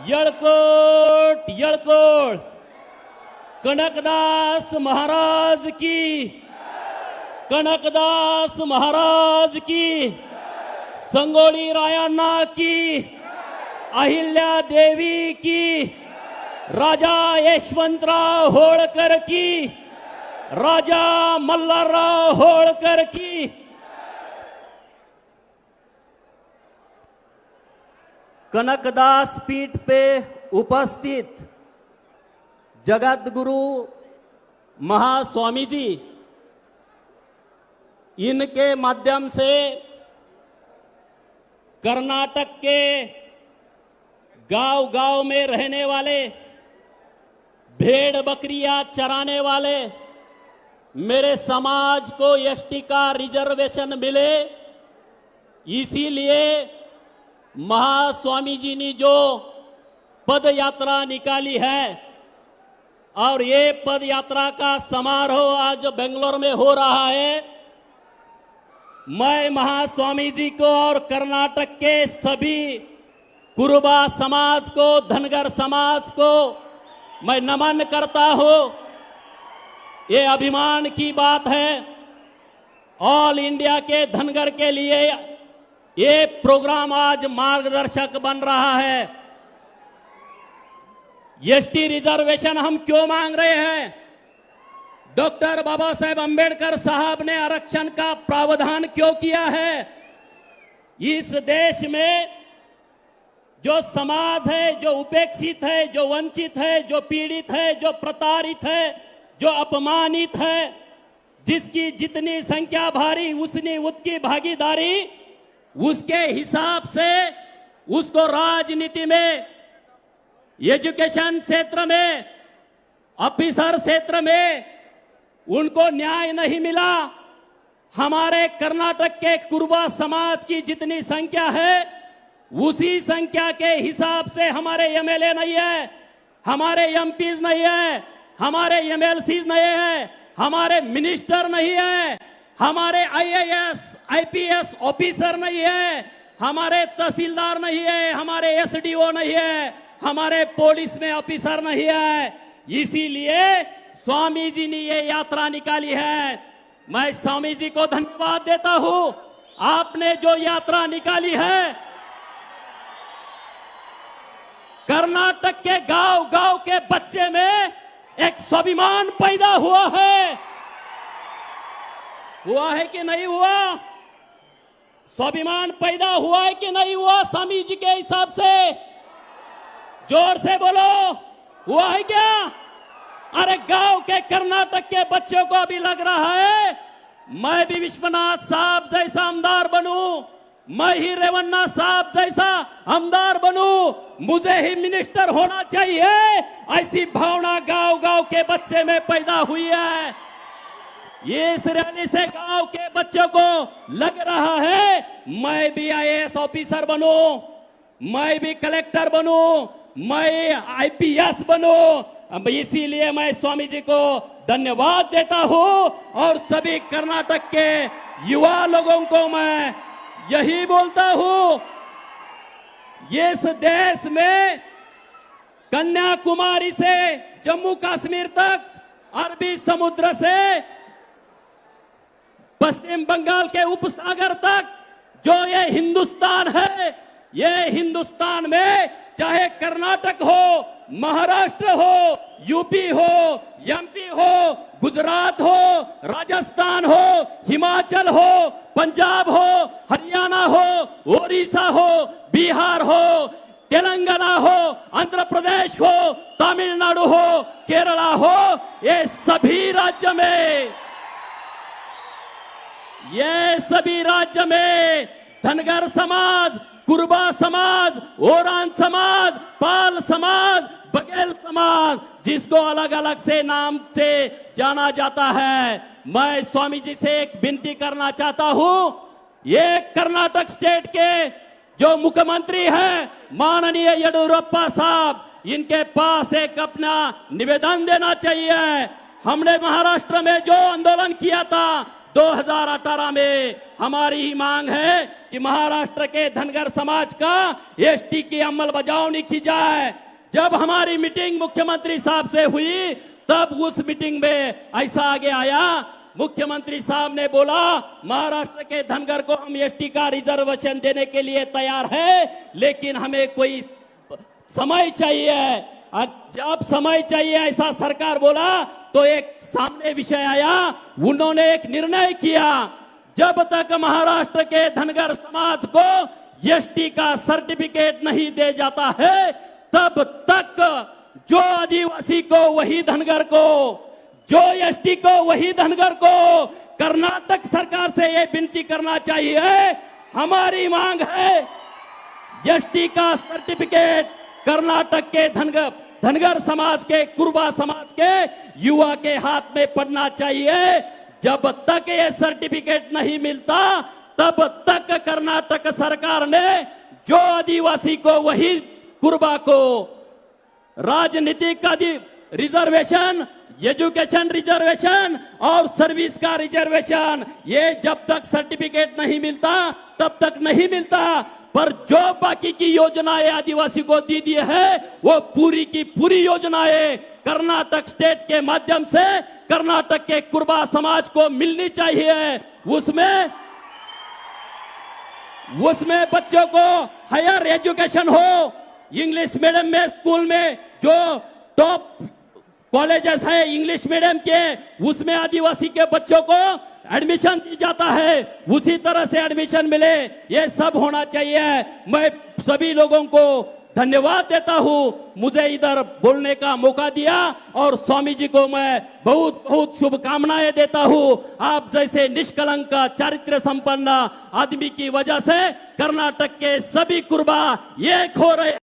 यड़कोट यड़कोट कनकदास महाराज की, कनकदास महाराज की, संगोली रायण्णा की, अहिल्या देवी की, राजा यशवंतराव होळकर की, राजा मल्हारराव होळकर की, कनकदास पीठ पे उपस्थित जगत गुरु महास्वामी जी, इनके माध्यम से कर्नाटक के गांव-गांव में रहने वाले, भेड़ बकरियां चराने वाले मेरे समाज को एसटी का रिजर्वेशन मिले, इसीलिए महास्वामी जी ने जो पद यात्रा निकाली है और ये पद यात्रा का समारोह आज बेंगलोर में हो रहा है। मैं महास्वामी जी को और कर्नाटक के सभी कुरुबा समाज को, धनगर समाज को मैं नमन करता हूं। ये अभिमान की बात है। ऑल इंडिया के धनगर के लिए ये प्रोग्राम आज मार्गदर्शक बन रहा है। एसटी रिजर्वेशन हम क्यों मांग रहे हैं? डॉक्टर बाबा साहेब अंबेडकर साहब ने आरक्षण का प्रावधान क्यों किया है? इस देश में जो समाज है, जो उपेक्षित है, जो वंचित है, जो पीड़ित है, जो प्रताड़ित है, जो अपमानित है, जिसकी जितनी संख्या भारी उतनी उसकी भागीदारी, उसके हिसाब से उसको राजनीति में, एजुकेशन क्षेत्र में, ऑफिसर क्षेत्र में उनको न्याय नहीं मिला। हमारे कर्नाटक के कुरुबा समाज की जितनी संख्या है उसी संख्या के हिसाब से हमारे एमएलए नहीं है, हमारे एमपीज नहीं है, हमारे एमएलसीज नहीं है, हमारे मिनिस्टर नहीं है, हमारे आईएएस आईपीएस ऑफिसर नहीं है, हमारे तहसीलदार नहीं है, हमारे एसडीओ नहीं है, हमारे पुलिस में ऑफिसर नहीं है। इसीलिए स्वामी जी ने ये यात्रा निकाली है। मैं स्वामी जी को धन्यवाद देता हूं। आपने जो यात्रा निकाली है, कर्नाटक के गांव-गांव के बच्चे में एक स्वाभिमान पैदा हुआ है कि नहीं हुआ? स्वाभिमान पैदा हुआ है कि नहीं हुआ? स्वामी जी के हिसाब से जोर से बोलो, हुआ है क्या? अरे गांव के कर्नाटक के बच्चों को अभी लग रहा है मैं भी विश्वनाथ साहब जैसा आमदार बनूं, मैं ही रेवन्ना साहब जैसा आमदार बनूं, मुझे ही मिनिस्टर होना चाहिए, ऐसी भावना गांव-गांव के बच्चे में पैदा हुई है। ये इस रैली से गांव के बच्चों को लग रहा है मैं भी आईएएस ऑफिसर बनूं, मैं भी कलेक्टर बनूं, मैं आईपीएस बनूं। इसीलिए मैं स्वामी जी को धन्यवाद देता हूं और सभी कर्नाटक के युवा लोगों को मैं यही बोलता हूं, इस देश में कन्याकुमारी से जम्मू कश्मीर तक, अरबी समुद्र से पश्चिम बंगाल के उपसागर तक जो ये हिंदुस्तान है, ये हिंदुस्तान में चाहे कर्नाटक हो, महाराष्ट्र हो, यूपी हो, एमपी हो, गुजरात हो, राजस्थान हो, हिमाचल हो, पंजाब हो, हरियाणा हो, ओडिशा हो, बिहार हो, तेलंगाना हो, आंध्र प्रदेश हो, तमिलनाडु हो, केरला हो, ये सभी राज्य में धनगर समाज, कुरुबा समाज, ओरान समाज, पाल समाज, बघेल समाज, जिसको अलग अलग से नाम से जाना जाता है, मैं स्वामी जी से एक विनती करना चाहता हूं। ये कर्नाटक स्टेट के जो मुख्यमंत्री हैं माननीय येडियुरप्पा साहब, इनके पास एक अपना निवेदन देना चाहिए। हमने महाराष्ट्र में जो आंदोलन किया था, 2018 में हमारी ही मांग है कि महाराष्ट्र के धनगर समाज का एसटी की अंमलबजावनी की जाए। जब हमारी मीटिंग मुख्यमंत्री साहब से हुई तब उस मीटिंग में ऐसा आगे आया, मुख्यमंत्री साहब ने बोला महाराष्ट्र के धनगर को हम एसटी का रिजर्वेशन देने के लिए तैयार है, लेकिन हमें कोई समय चाहिए। जब समय चाहिए ऐसा सरकार बोला तो एक सामने विषय आया, उन्होंने एक निर्णय किया, जब तक महाराष्ट्र के धनगर समाज को एसटी का सर्टिफिकेट नहीं दे जाता है तब तक जो आदिवासी को वही धनगर को, जो एसटी को वही धनगर को। कर्नाटक सरकार से ये विनती करना चाहिए, हमारी मांग है एसटी का सर्टिफिकेट कर्नाटक के धनगर समाज के, कुर्बा समाज के युवा के हाथ में पड़ना चाहिए। जब तक ये सर्टिफिकेट नहीं मिलता तब तक कर्नाटक सरकार ने जो आदिवासी को वही कुर्बा को राजनीतिक रिजर्वेशन, एजुकेशन रिजर्वेशन और सर्विस का रिजर्वेशन, ये जब तक सर्टिफिकेट नहीं मिलता तब तक नहीं मिलता। पर जो बाकी की योजनाएं आदिवासी को दी दी है वो पूरी की पूरी योजनाएं कर्नाटक स्टेट के माध्यम से कर्नाटक के कुर्बा समाज को मिलनी चाहिए। उसमें बच्चों को हायर एजुकेशन हो, इंग्लिश मीडियम में स्कूल में जो टॉप कॉलेजेस है इंग्लिश मीडियम के, उसमें आदिवासी के बच्चों को एडमिशन दी जाता है, उसी तरह से एडमिशन मिले, ये सब होना चाहिए। मैं सभी लोगों को धन्यवाद देता हूं, मुझे इधर बोलने का मौका दिया, और स्वामी जी को मैं बहुत बहुत शुभकामनाएं देता हूं। आप जैसे निष्कलंक चारित्र संपन्न आदमी की वजह से कर्नाटक के सभी कुर्बा एक हो रहे।